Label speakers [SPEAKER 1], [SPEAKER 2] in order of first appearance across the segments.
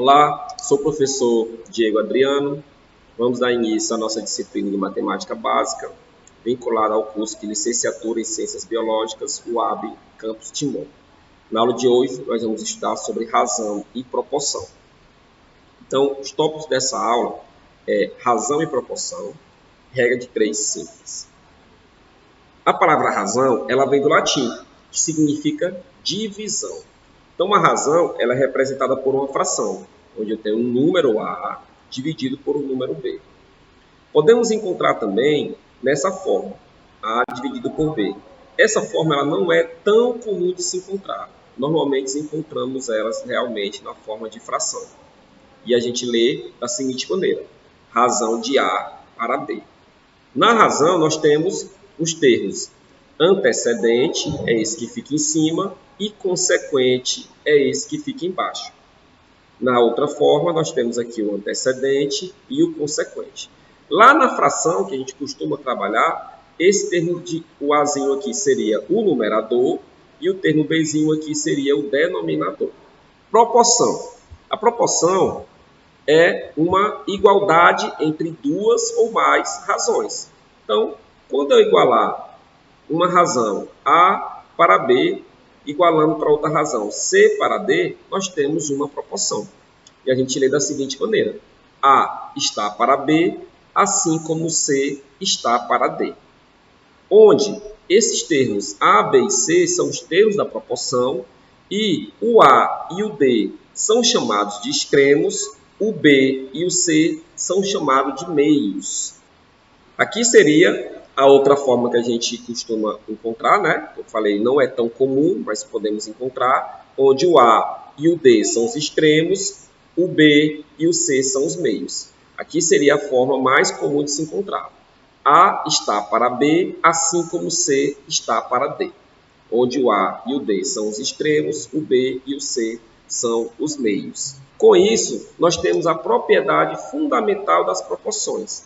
[SPEAKER 1] Olá, sou o professor Diego Adriano. Vamos dar início à nossa disciplina de Matemática Básica, vinculada ao curso de Licenciatura em Ciências Biológicas, UAB, Campus Timon. Na aula de hoje, nós vamos estudar sobre razão e proporção. Então, os tópicos dessa aula é razão e proporção, regra de 3 simples. A palavra razão, ela vem do latim, que significa divisão. Então, uma razão ela é representada por uma fração, onde eu tenho um número A dividido por um número B. Podemos encontrar também nessa forma, A dividido por B. Essa forma ela não é tão comum de se encontrar. Normalmente encontramos elas realmente na forma de fração. E a gente lê da seguinte maneira, razão de A para B. Na razão, nós temos os termos antecedente, é esse que fica em cima, e consequente, é esse que fica embaixo. Na outra forma, nós temos aqui o antecedente e o consequente. Lá na fração, que a gente costuma trabalhar, esse termo o Azinho aqui seria o numerador e o termo Bzinho aqui seria o denominador. Proporção. A proporção é uma igualdade entre duas ou mais razões. Então, quando eu igualar uma razão A para B, igualando para outra razão C para D, nós temos uma proporção. E a gente lê da seguinte maneira, A está para B, assim como C está para D. Onde esses termos A, B e C são os termos da proporção, e o A e o D são chamados de extremos, o B e o C são chamados de meios. Aqui seria a outra forma que a gente costuma encontrar, né? Eu falei, não é tão comum, mas podemos encontrar, onde o A e o D são os extremos, o B e o C são os meios. Aqui seria a forma mais comum de se encontrar. A está para B, assim como C está para D. Onde o A e o D são os extremos, o B e o C são os meios. Com isso, nós temos a propriedade fundamental das proporções,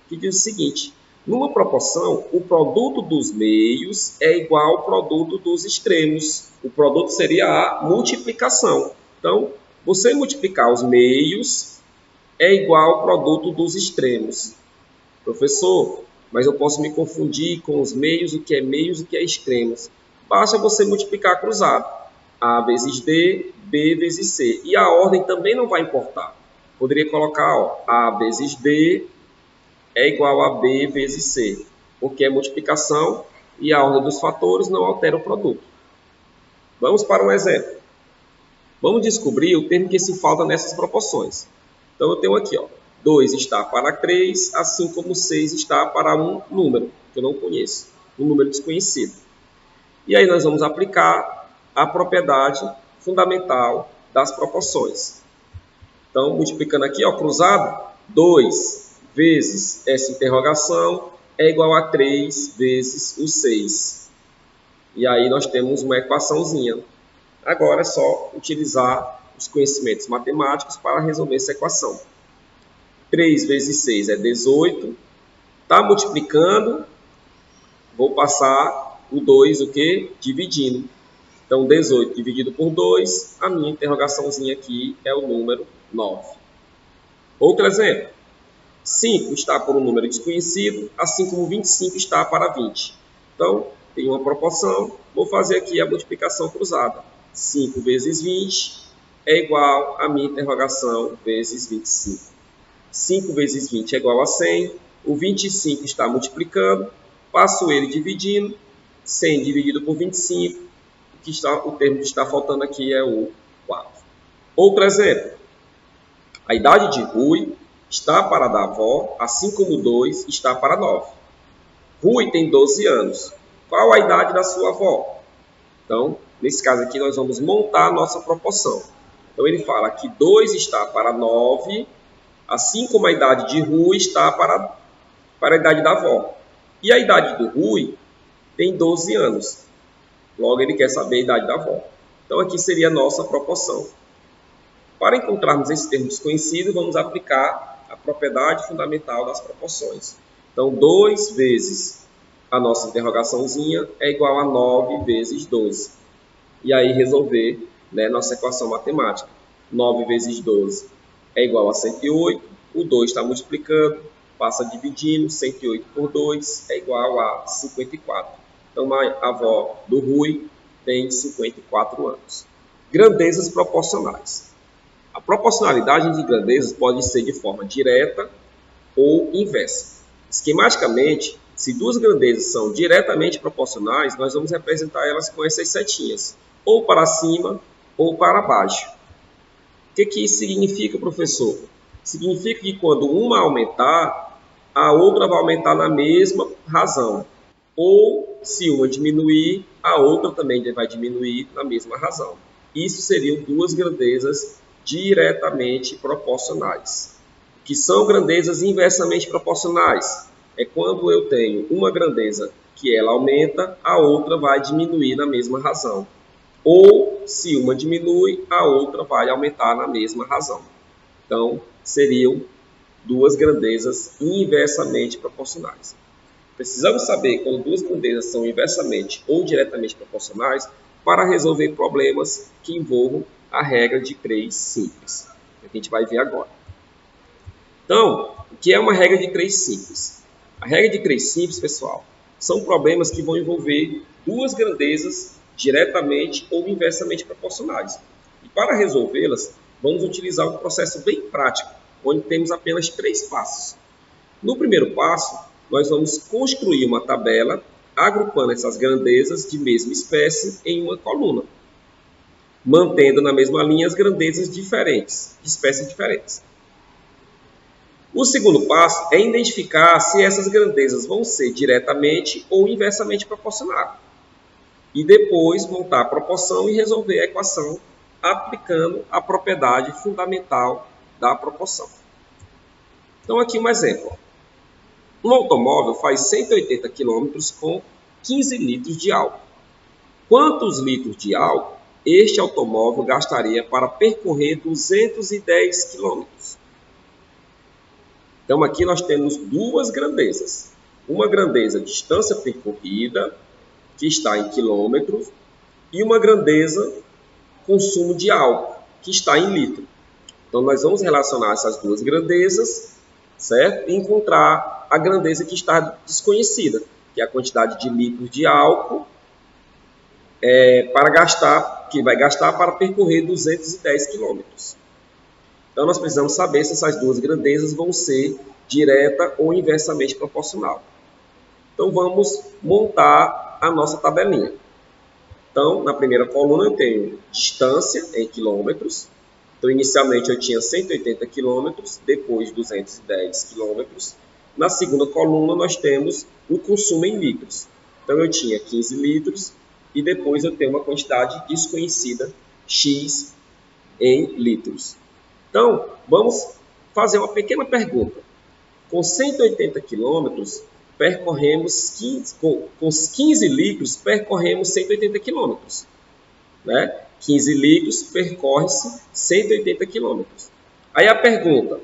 [SPEAKER 1] que diz o seguinte, numa proporção, o produto dos meios é igual ao produto dos extremos. O produto seria a multiplicação. Então, você multiplicar os meios é igual ao produto dos extremos. Professor, mas eu posso me confundir com os meios, o que é meios e o que é extremos. Basta você multiplicar cruzado. A vezes D, B vezes C. E a ordem também não vai importar. Poderia colocar ó, A vezes D é igual a B vezes C, porque é multiplicação e a ordem dos fatores não altera o produto. Vamos para um exemplo. Vamos descobrir o termo que se falta nessas proporções. Então, eu tenho aqui, ó, 2 está para 3, assim como 6 está para um número, que eu não conheço, um número desconhecido. E aí nós vamos aplicar a propriedade fundamental das proporções. Então, multiplicando aqui, ó, cruzado, 2 vezes essa interrogação é igual a 3 vezes o 6. E aí nós temos uma equaçãozinha. Agora é só utilizar os conhecimentos matemáticos para resolver essa equação. 3 vezes 6 é 18. Está multiplicando, vou passar o 2 o quê? Dividindo. Então, 18 dividido por 2, a minha interrogaçãozinha aqui é o número 9. Outro exemplo. 5 está por um número desconhecido, assim como 25 está para 20. Então, tem uma proporção, vou fazer aqui a multiplicação cruzada. 5 vezes 20 é igual a minha interrogação vezes 25. 5 vezes 20 é igual a 100, o 25 está multiplicando, passo ele dividindo, 100 dividido por 25, o termo que está faltando aqui é o 4. Outro exemplo, a idade de Rui está para da avó, assim como 2 está para 9. Rui tem 12 anos. Qual a idade da sua avó? Então, nesse caso aqui, nós vamos montar a nossa proporção. Então, ele fala que 2 está para 9, assim como a idade de Rui está para a idade da avó. E a idade do Rui tem 12 anos. Logo, ele quer saber a idade da avó. Então, aqui seria a nossa proporção. Para encontrarmos esse termo desconhecido, vamos aplicar a propriedade fundamental das proporções. Então, 2 vezes a nossa interrogaçãozinha é igual a 9 vezes 12. E aí resolver, né, nossa equação matemática. 9 vezes 12 é igual a 108. O 2 está multiplicando, passa dividindo. 108 por 2 é igual a 54. Então, a avó do Rui tem 54 anos. Grandezas proporcionais. A proporcionalidade de grandezas pode ser de forma direta ou inversa. Esquematicamente, se duas grandezas são diretamente proporcionais, nós vamos representar elas com essas setinhas, ou para cima ou para baixo. O que isso significa, professor? Significa que quando uma aumentar, a outra vai aumentar na mesma razão. Ou, se uma diminuir, a outra também vai diminuir na mesma razão. Isso seriam duas grandezas diretamente proporcionais. O que são grandezas inversamente proporcionais? É quando eu tenho uma grandeza que ela aumenta, a outra vai diminuir na mesma razão. Ou, se uma diminui, a outra vai aumentar na mesma razão. Então, seriam duas grandezas inversamente proporcionais. Precisamos saber quando duas grandezas são inversamente ou diretamente proporcionais para resolver problemas que envolvam a regra de 3 simples, que a gente vai ver agora. Então, o que é uma regra de 3 simples? A regra de 3 simples, pessoal, são problemas que vão envolver duas grandezas diretamente ou inversamente proporcionais. E para resolvê-las, vamos utilizar um processo bem prático, onde temos apenas 3 passos. No primeiro passo, nós vamos construir uma tabela agrupando essas grandezas de mesma espécie em uma coluna, mantendo na mesma linha as grandezas diferentes, de espécies diferentes. O segundo passo é identificar se essas grandezas vão ser diretamente ou inversamente proporcionais. E depois montar a proporção e resolver a equação aplicando a propriedade fundamental da proporção. Então, aqui um exemplo. Um automóvel faz 180 km com 15 litros de álcool. Quantos litros de álcool este automóvel gastaria para percorrer 210 km? Então, aqui nós temos duas grandezas. Uma grandeza distância percorrida, que está em quilômetros, e uma grandeza consumo de álcool, que está em litro. Então, nós vamos relacionar essas duas grandezas, certo? E encontrar a grandeza que está desconhecida, que é a quantidade de litros de álcool que vai gastar para percorrer 210 km. Então, nós precisamos saber se essas duas grandezas vão ser direta ou inversamente proporcional. Então, vamos montar a nossa tabelinha. Então, na primeira coluna eu tenho distância em quilômetros. Então, inicialmente eu tinha 180 quilômetros, depois 210 quilômetros. Na segunda coluna nós temos o consumo em litros. Então, eu tinha 15 litros e depois eu tenho uma quantidade desconhecida, X, em litros. Então, vamos fazer uma pequena pergunta. Com 180 quilômetros, percorremos com 15 litros, percorremos 180 quilômetros. Né? 15 litros percorre-se 180 quilômetros. Aí a pergunta,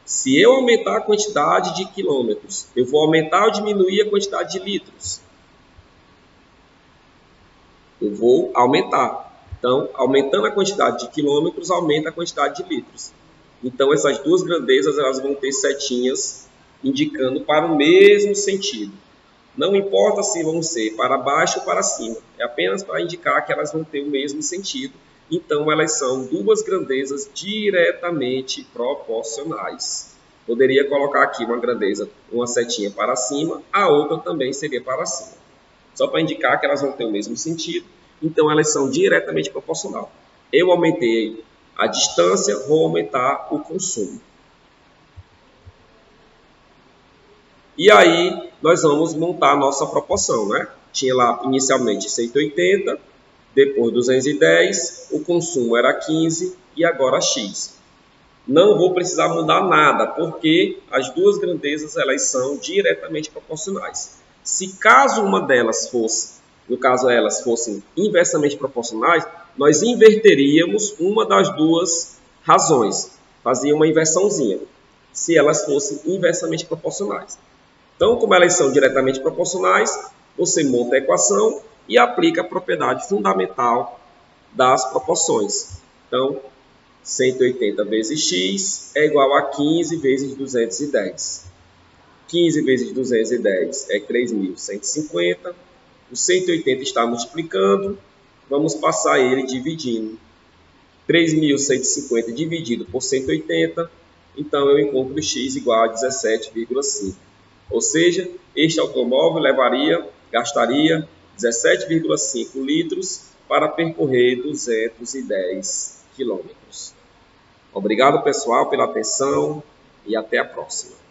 [SPEAKER 1] se eu aumentar a quantidade de quilômetros, eu vou aumentar ou diminuir a quantidade de litros? Eu vou aumentar. Então, aumentando a quantidade de quilômetros, aumenta a quantidade de litros. Então, essas duas grandezas elas vão ter setinhas indicando para o mesmo sentido. Não importa se vão ser para baixo ou para cima, é apenas para indicar que elas vão ter o mesmo sentido. Então, elas são duas grandezas diretamente proporcionais. Poderia colocar aqui uma grandeza, uma setinha para cima, a outra também seria para cima. Só para indicar que elas vão ter o mesmo sentido. Então, elas são diretamente proporcionais. Eu aumentei a distância, vou aumentar o consumo. E aí, nós vamos montar a nossa proporção, né? Tinha lá inicialmente 180, depois 210, o consumo era 15 e agora X. Não vou precisar mudar nada, porque as duas grandezas elas são diretamente proporcionais. Se caso uma delas fosse, no caso elas fossem inversamente proporcionais, nós inverteríamos uma das duas razões, fazia uma inversãozinha, se elas fossem inversamente proporcionais. Então, como elas são diretamente proporcionais, você monta a equação e aplica a propriedade fundamental das proporções. Então, 180 vezes x é igual a 15 vezes 210. 15 vezes 210 é 3.150. O 180 está multiplicando, vamos passar ele dividindo. 3.150 dividido por 180, então eu encontro x igual a 17,5. Ou seja, este automóvel gastaria 17,5 litros para percorrer 210 quilômetros. Obrigado, pessoal, pela atenção e até a próxima.